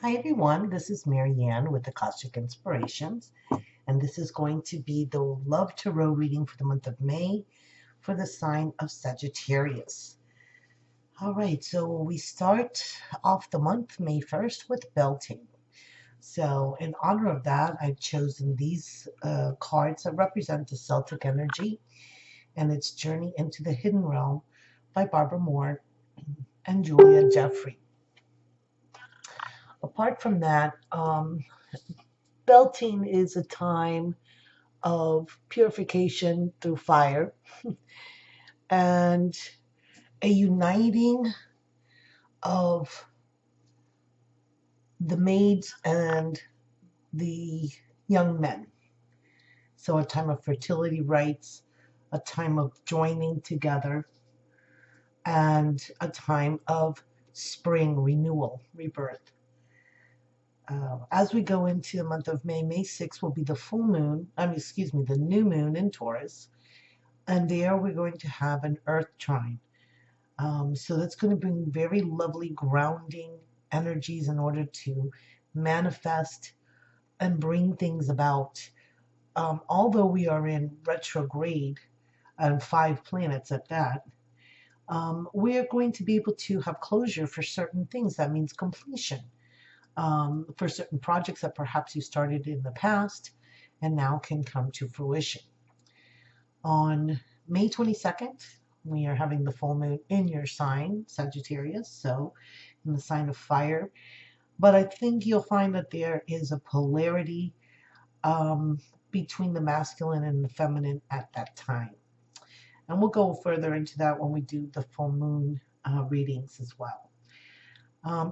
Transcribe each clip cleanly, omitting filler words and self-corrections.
Hi everyone, this is Marianne with Akashic Inspirations, and this is going to be the Love Tarot reading for the month of May for the sign of Sagittarius. All right, so we start off the month, May 1st, with belting. So in honor of that, I've chosen these cards that represent the Celtic energy and its journey into the hidden realm by Barbara Moore and Julia Jeffrey. Apart from that, belting is a time of purification through fire and a uniting of the maids and the young men. So, a time of fertility rites, a time of joining together, and a time of spring renewal, rebirth. As we go into the month of May, May 6th will be the full moon, the new moon in Taurus. And there we're going to have an earth trine. So that's going to bring very lovely grounding energies in order to manifest and bring things about. Although we are in retrograde and 5 planets at that, we are going to be able to have closure for certain things. That means completion for certain projects that perhaps you started in the past and now can come to fruition. On May 22nd, we are having the full moon in your sign, Sagittarius, so in the sign of fire. But I think you'll find that there is a polarity between the masculine and the feminine at that time. And we'll go further into that when we do the full moon readings as well.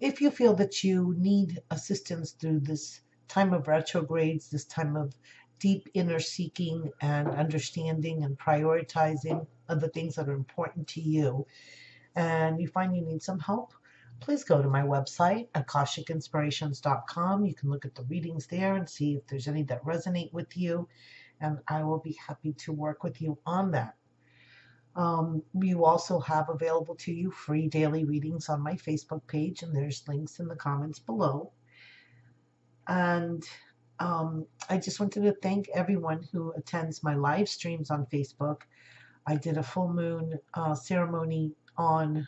If you feel that you need assistance through this time of retrogrades, this time of deep inner seeking and understanding and prioritizing of the things that are important to you, and you find you need some help, please go to my website, akashicinspirations.com. You can look at the readings there and see if there's any that resonate with you, and I will be happy to work with you on that. You also have available to you free daily readings on my Facebook page, and there's links in the comments below. And I just wanted to thank everyone who attends my live streams on Facebook. I did a full moon ceremony on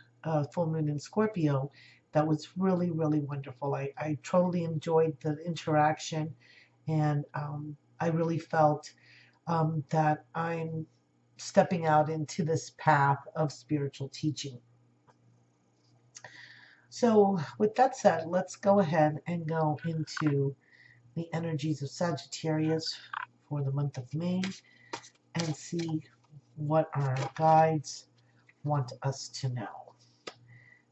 full moon in Scorpio that was really, really wonderful. I totally enjoyed the interaction, and I really felt that I'm stepping out into this path of spiritual teaching. So, with that said, let's go ahead and go into the energies of Sagittarius for the month of May and see what our guides want us to know.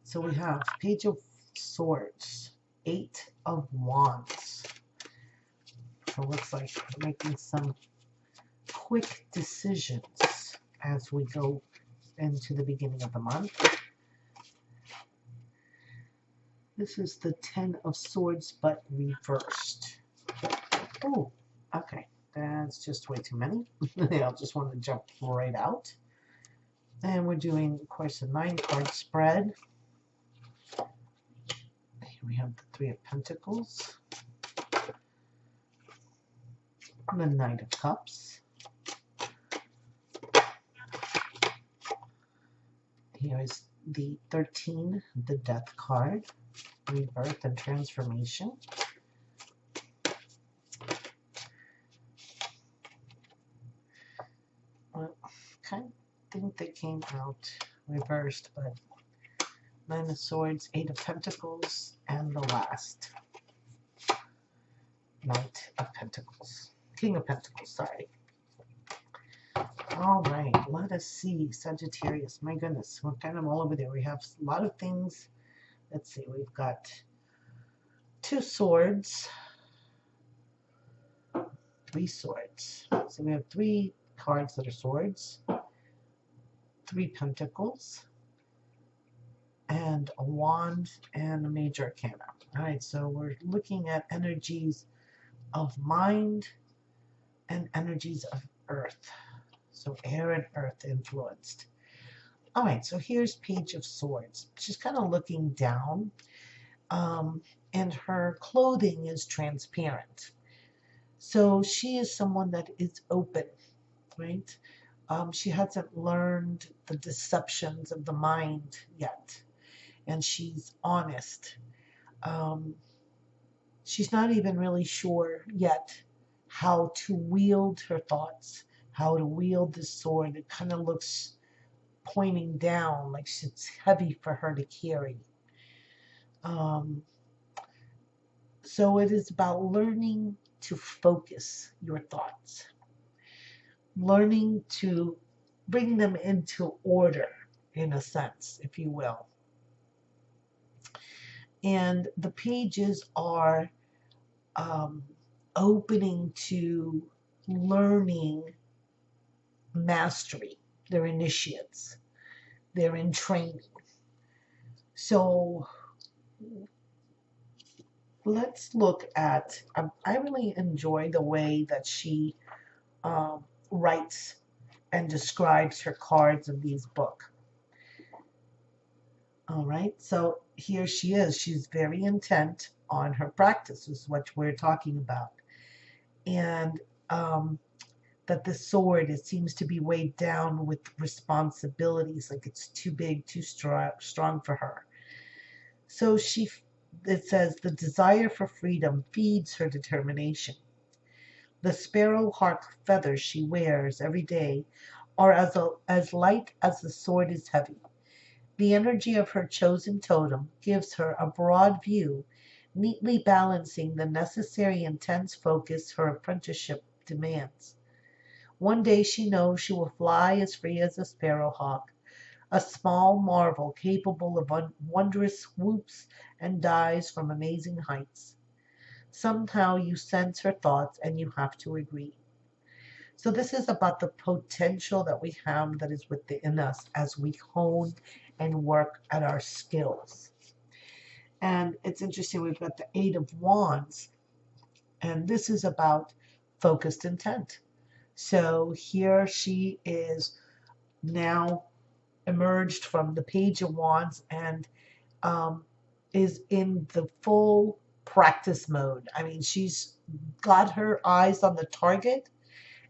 So we have Page of Swords, 8 of Wands. So it looks like we're making some quick decisions as we go into the beginning of the month. This is the 10 of Swords, but reversed. Oh, okay. That's just way too many. I'll just want to jump right out. And we're doing, of course, a 9-card spread. Here we have the 3 of Pentacles. The Knight of Cups. Here is the 13, the Death card. Rebirth and transformation. Well, kind of think they came out reversed, but 9 of Swords, 8 of Pentacles, and the last Knight of Pentacles. King of Pentacles, sorry. All right, let us see. Sagittarius, my goodness, we're kind of all over there. We have a lot of things. Let's see, we've got 2 swords, 3 swords. So we have 3 cards that are swords, 3 pentacles, and a wand, and a major arcana. All right, so we're looking at energies of mind and energies of earth. So air and earth influenced. All right, so here's Page of Swords. She's kind of looking down, um, and her clothing is transparent. So she is someone that is open, right? She hasn't learned the deceptions of the mind yet, and she's honest. Um, she's not even really sure yet how to wield her thoughts, how to wield the sword. It kind of looks pointing down, like it's heavy for her to carry. Um, so it is about learning to focus your thoughts, learning to bring them into order, in a sense, if you will. And the pages are um, opening to learning mastery. They're initiates, they're in training. So let's look at, I really enjoy the way that she writes and describes her cards of these books. All right, so here she is. She's very intent on her practice, is what we're talking about. And that the sword, it seems to be weighed down with responsibilities, like it's too big, too strong for her. So it says, the desire for freedom feeds her determination. The sparrowhawk feathers she wears every day are as light as the sword is heavy. The energy of her chosen totem gives her a broad view, neatly balancing the necessary intense focus her apprenticeship demands. One day she knows she will fly as free as a sparrowhawk, a small marvel capable of wondrous whoops and dives from amazing heights. Somehow you sense her thoughts and you have to agree. So this is about the potential that we have that is within us as we hone and work at our skills. And it's interesting, we've got the Eight of Wands, and this is about focused intent. So here she is now emerged from the Page of Wands and is in the full practice mode. I mean, she's got her eyes on the target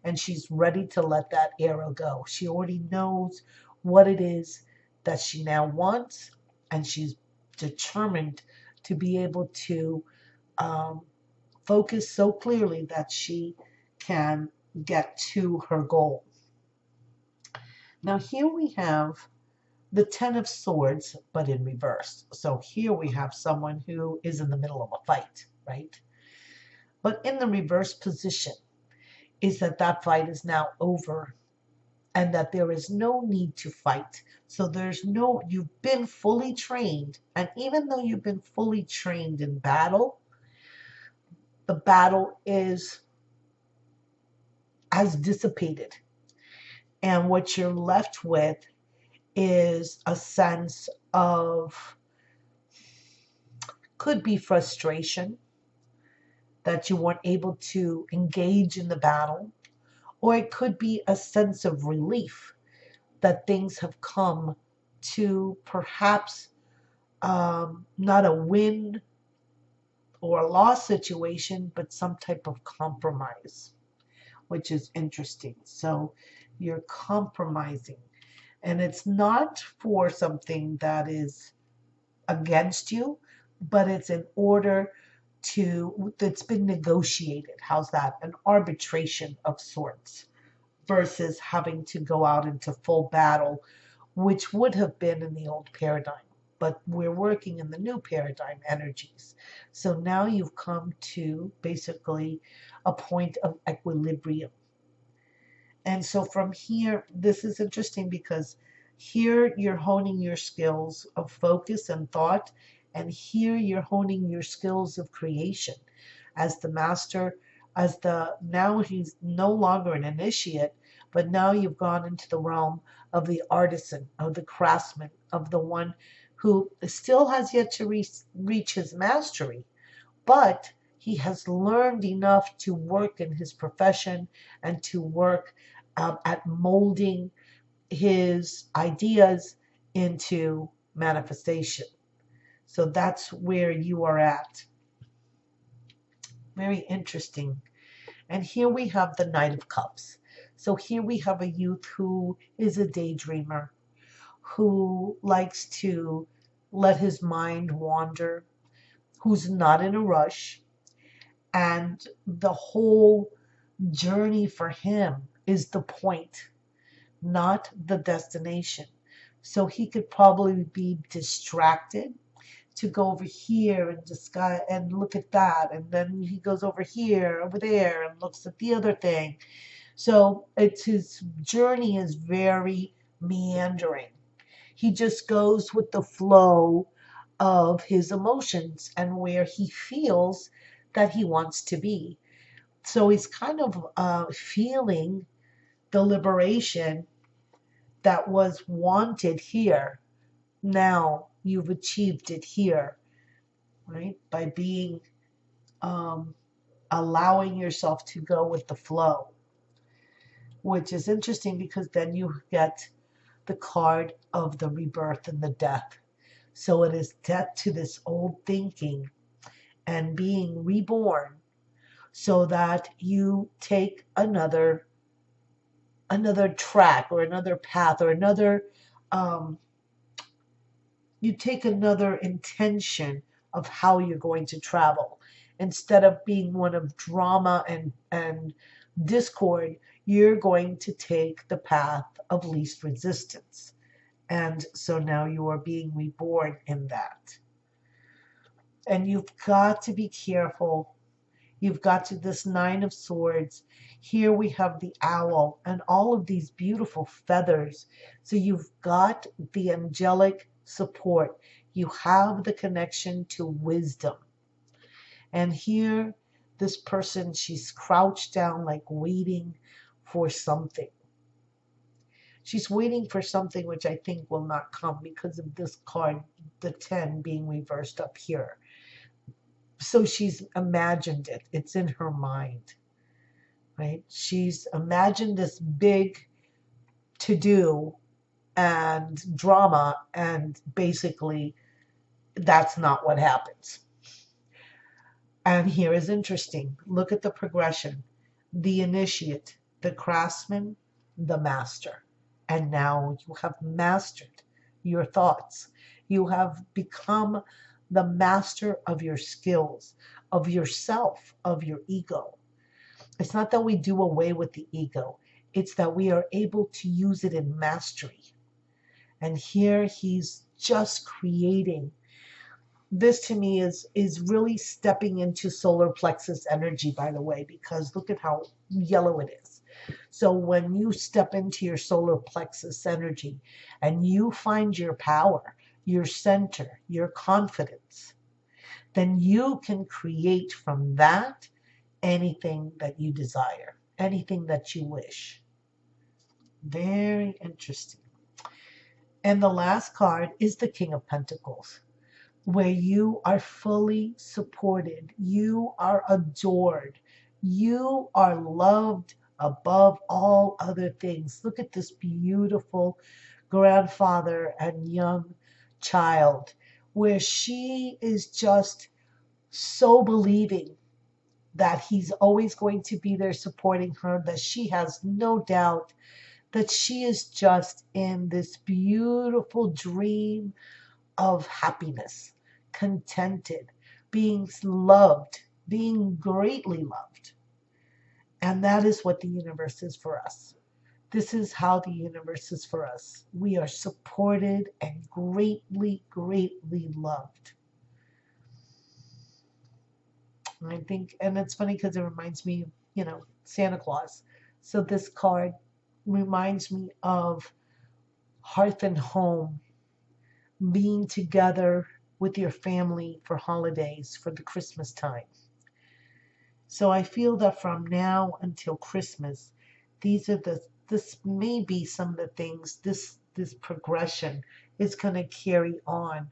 and she's ready to let that arrow go. She already knows what it is that she now wants, and she's determined to be able to focus so clearly that she can get to her goal. Now, here we have the Ten of Swords, but in reverse. So here we have someone who is in the middle of a fight, right? But in the reverse position is that fight is now over and that there is no need to fight. So you've been fully trained. And even though you've been fully trained in battle, the battle has dissipated. And what you're left with is a sense of, could be frustration that you weren't able to engage in the battle, or it could be a sense of relief that things have come to perhaps not a win or a loss situation, but some type of compromise, which is interesting. So you're compromising, and it's not for something that is against you, but it's in order that's been negotiated. How's that? An arbitration of sorts versus having to go out into full battle, which would have been in the old paradigm. But we're working in the new paradigm energies. So now you've come to basically a point of equilibrium. And so from here, this is interesting because here you're honing your skills of focus and thought, and here you're honing your skills of creation as the master, now he's no longer an initiate, but now you've gone into the realm of the artisan, of the craftsman, of the one who still has yet to reach his mastery, but he has learned enough to work in his profession and to work at molding his ideas into manifestation. So that's where you are at. Very interesting. And here we have the Knight of Cups. So here we have a youth who is a daydreamer, who likes to let his mind wander, who's not in a rush. And the whole journey for him is the point, not the destination. So he could probably be distracted to go over here and discuss and look at that, and then he goes over here, over there, and looks at the other thing. So it's his journey is very meandering. He just goes with the flow of his emotions and where he feels that he wants to be. So he's kind of feeling the liberation that was wanted here. Now you've achieved it here, right? By being, um, allowing yourself to go with the flow, which is interesting because then you get the card of the rebirth and the death. So it is death to this old thinking and being reborn so that you take another track or another path or another um, you take another intention of how you're going to travel. Instead of being one of drama and discord, you're going to take the path of least resistance. And so now you are being reborn in that. And you've got to be careful. You've got to this Nine of Swords. Here we have the owl and all of these beautiful feathers. So you've got the angelic support. You have the connection to wisdom. And here, this person, she's crouched down, like waiting for something. She's waiting for something which I think will not come because of this card, the 10 being reversed up here. So she's imagined it. It's in her mind, right? She's imagined this big to-do and drama, and basically that's not what happens. And here is interesting. Look at the progression. The initiate, the craftsman, the master. And now you have mastered your thoughts. You have become the master of your skills, of yourself, of your ego. It's not that we do away with the ego. It's that we are able to use it in mastery. And here he's just creating. This to me is really stepping into solar plexus energy, by the way, because look at how yellow it is. So when you step into your solar plexus energy and you find your power, your center, your confidence, then you can create from that anything that you desire, anything that you wish. Very interesting. And the last card is the King of Pentacles, where you are fully supported, you are adored, you are loved above all other things. Look at this beautiful grandfather and young child, where she is just so believing that he's always going to be there supporting her, that she has no doubt that she is just in this beautiful dream of happiness, contented, being loved, being greatly loved. And that is what the universe is for us. This is how the universe is for us. We are supported and greatly, greatly loved. And I think, and it's funny because it reminds me of, Santa Claus. So this card reminds me of hearth and home, being together with your family for holidays, for the Christmas time. So I feel that from now until Christmas, this may be some of the things, this progression is going to carry on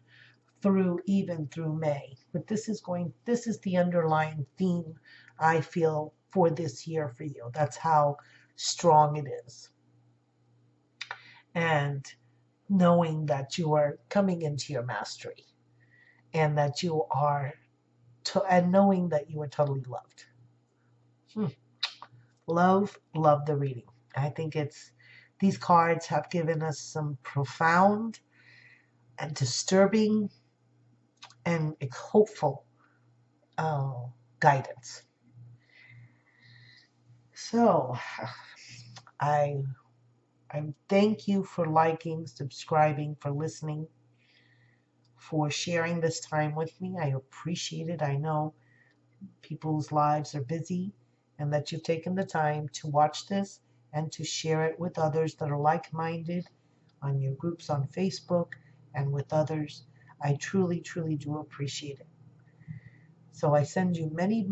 even through May. But this is the underlying theme I feel for this year for you. That's how strong it is. And knowing that you are coming into your mastery and that you are, and knowing that you are totally loved. Love the reading. I think these cards have given us some profound and disturbing and hopeful uh, guidance. So I I thank you for liking, subscribing, for listening, for sharing this time with me. I appreciate it. I know people's lives are busy, and that you've taken the time to watch this and to share it with others that are like-minded on your groups on Facebook and with others. I truly, truly do appreciate it. So I send you many,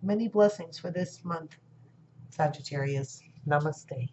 many blessings for this month, Sagittarius. Namaste.